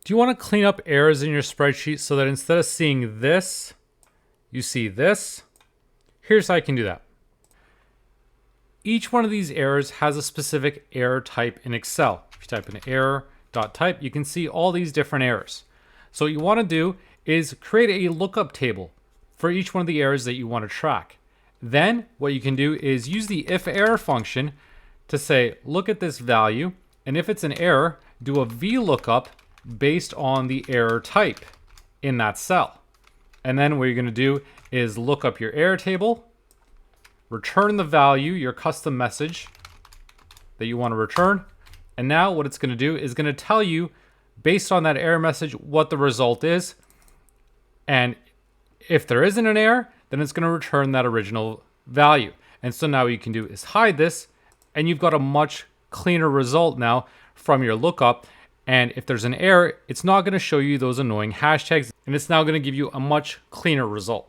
Do you want to clean up errors in your spreadsheet so that instead of seeing this, you see this? Here's how you can do that. Each one of these errors has a specific error type in Excel. If you type in error.type, you can see all these different errors. So what you want to do is create a lookup table for each one of the errors that you want to track. Then what you can do is use the IFERROR function to say, look at this value, and if it's an error, do a VLOOKUP based on the error type in that cell. And then what you're going to do is look up your error table, return the value, your custom message that you want to return. And now what it's going to do is going to tell you, based on that error message, what the result is. And if there isn't an error, then it's going to return that original value. And so now what you can do is hide this, and you've got a much cleaner result now from your lookup. And if there's an error, it's not going to show you those annoying hashtags, and it's now going to give you a much cleaner result.